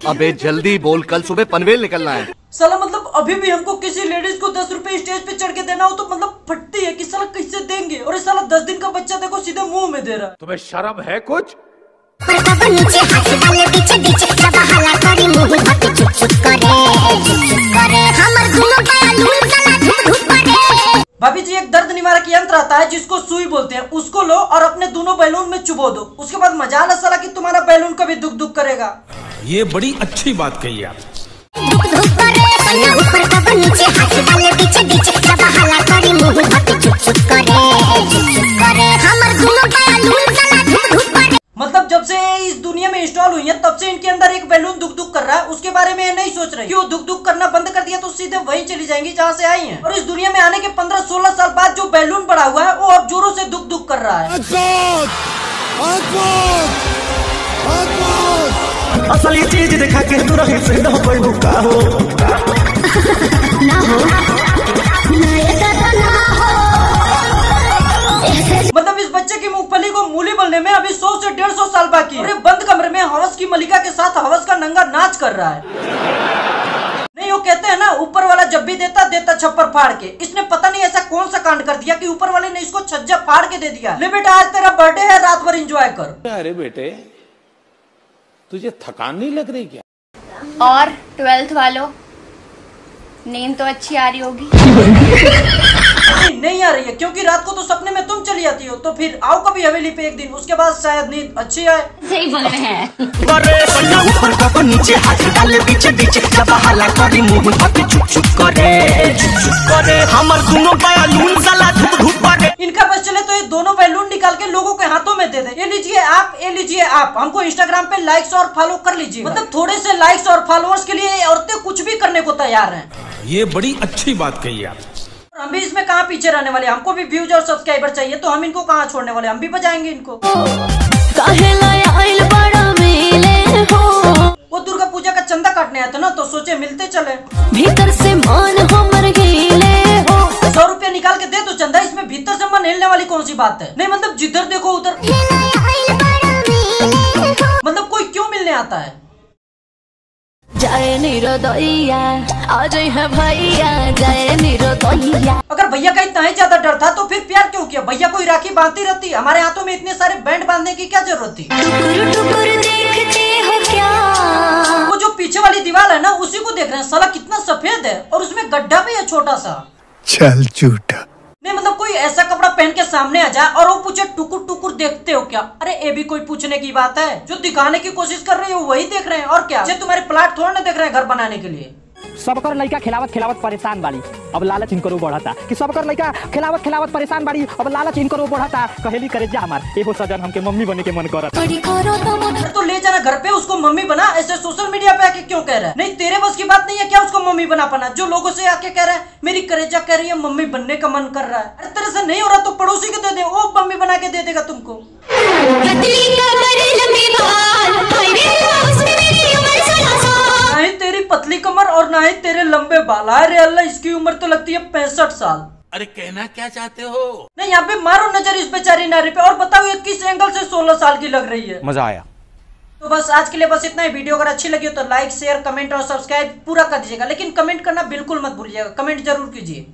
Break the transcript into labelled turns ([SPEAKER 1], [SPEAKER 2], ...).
[SPEAKER 1] अबे जल्दी बोल, कल सुबह पनवेल निकलना है।
[SPEAKER 2] साला मतलब अभी भी हमको किसी लेडीज को 10 रुपए स्टेज पे चढ़ के देना हो तो मतलब फटती है कि साला कैसे देंगे। और साला 10 दिन का बच्चा देखो सीधे मुंह में दे रहा है।
[SPEAKER 1] तुम्हें शर्म है कुछ? भाभी जी, एक दर्द निवारक यंत्र आता है जिसको सुई बोलते हैं, उसको लो और अपने दोनों बैलून में चुबो दो। उसके बाद मजा आला साला कि तुम्हारा बैलून कभी दुख दुख करेगा।
[SPEAKER 3] ये बड़ी अच्छी बात कही आप। मतलब जब से इस दुनिया में इंस्टॉल हुई है तब से इनके अंदर एक बैलून दुख दुख कर रहा है। उसके बारे में नहीं सोच रहे कि वो दुख दुख करना बंद कर दिया तो सीधे वही चली जाएंगी जहाँ से आई हैं। और इस दुनिया में आने के 15-16 साल बाद जो बैलून बड़ा हुआ है वो अब जोरों से दुख दुख कर रहा है।
[SPEAKER 4] असली चीज दिखा के तू रही से न हो
[SPEAKER 2] मतलब इस बच्चे की मूंगफली को मूली बनने में अभी 100 से 150 साल बाकी है। बंद कमरे में हवस की मलिका के साथ हवस का नंगा नाच कर रहा है। नहीं, वो कहते हैं ना, ऊपर वाला जब भी देता देता छप्पर फाड़ के। इसने पता नहीं ऐसा कौन सा कांड कर दिया कि ऊपर वाले ने इसको छज्जा फाड़ के दे दिया। ले बेटा, आज तेरा बर्थडे है, रात भर एंजॉय कर।
[SPEAKER 3] अरे बेटे, तुझे थकान नहीं लग रही क्या?
[SPEAKER 5] और 12th वालों, नींद तो अच्छी आ रही होगी।
[SPEAKER 2] नहीं आ रही है क्योंकि रात को तो सपने में तुम चली आती हो। तो फिर आओ कभी हवेली पे एक दिन, उसके बाद शायद नींद अच्छी आए।
[SPEAKER 5] सही बोल रहे हैं। इनका बस चले तो ये दोनों बैलून निकाल के लोगों के हाथों में दे दे। ये लीजिए आप, ये लीजिए आप। हमको इंस्टाग्राम पे लाइक्स और फॉलो कर लीजिए। मतलब थोड़े से लाइक्स और फॉलोअर्स के लिए औरतें कुछ भी करने को तैयार हैं।
[SPEAKER 3] ये बड़ी अच्छी बात कही आप।
[SPEAKER 2] हम भी इसमें कहाँ पीछे रहने वाले। हमको भी व्यूज और सब्सक्राइबर चाहिए तो हम इनको कहाँ छोड़ने वाले। हम भी बजाएंगे इनको। वो दुर्गा पूजा का चंदा काटने आया था ना, तो सोचे मिलते चले।
[SPEAKER 6] भीतर से मन हमर गीले हो।
[SPEAKER 2] 100 रुपया निकाल के दे तो चंदा, इसमें भीतर से मन हिलने वाली कौन सी बात है। नहीं मतलब जिधर देखो उधर। मतलब कोई क्यों मिलने आता है।
[SPEAKER 6] जय निरोदैया आ जाए है भैया, जय निरोदैया।
[SPEAKER 2] अगर भैया का इतना ही ज्यादा डर था तो फिर प्यार क्यों किया। भैया कोई राखी बांधती रहती। हमारे हाथों में इतने सारे बैंड बांधने की क्या जरूरत थी।
[SPEAKER 6] टुकुर टुकुर देखते हो क्या।
[SPEAKER 2] वो जो पीछे वाली दीवार है ना, उसी को देख रहे हैं। साला कितना सफेद है और उसमें गड्ढा भी है छोटा सा।
[SPEAKER 7] चल झूठा।
[SPEAKER 2] नहीं मतलब कोई ऐसा कपड़ा पहन के सामने आ जाए और वो पूछे टुकुर टुकुर देखते हो क्या। अरे ये भी कोई पूछने की बात है। जो दिखाने की कोशिश कर रहे हो वही देख रहे हैं और क्या। तुम्हारे प्लाट थोड़ा ना देख रहे हैं घर बनाने के लिए।
[SPEAKER 8] सबकर लड़का खिलावत खिलावत परेशान बाड़ी, अब लालच इनको बढ़ता कि सबकर लड़का खिलावत खिलावत परेशान बाड़ी, अब लालच इनको बढ़ता। कहेली करे जा हमार एहो सजन हमके मम्मी बने के मन करत।
[SPEAKER 2] तो ले जाना घर पे, उसको मम्मी बना। ऐसे सोशल मीडिया पे आके क्यों कह रहा है। नहीं तेरे बस की बात नहीं है क्या उसको मम्मी बना पाना। जो लोगों से आके कह रहा है मेरी करेजा कह रही है मम्मी बनने का मन कर रहा है। अरे तेरे से नहीं हो रहा तो पड़ोसी को दे दे, वो मम्मी बना के दे देगा तुमको। नहीं तेरी पतली कमर और ना ही तेरे लंबे बाल। अरे अल्लाह, इसकी उम्र तो लगती है 65 साल।
[SPEAKER 3] अरे कहना क्या चाहते हो?
[SPEAKER 2] नहीं यहाँ पे मारो नजर इस बेचारी नारी पे और बताओ ये किस एंगल से 16 साल की लग रही है।
[SPEAKER 1] मजा आया।
[SPEAKER 2] तो बस आज के लिए बस इतना ही। वीडियो अगर अच्छी लगी हो तो लाइक शेयर कमेंट और सब्सक्राइब पूरा कर दीजिएगा। लेकिन कमेंट करना बिल्कुल मत भूलिएगा। कमेंट जरूर कीजिए।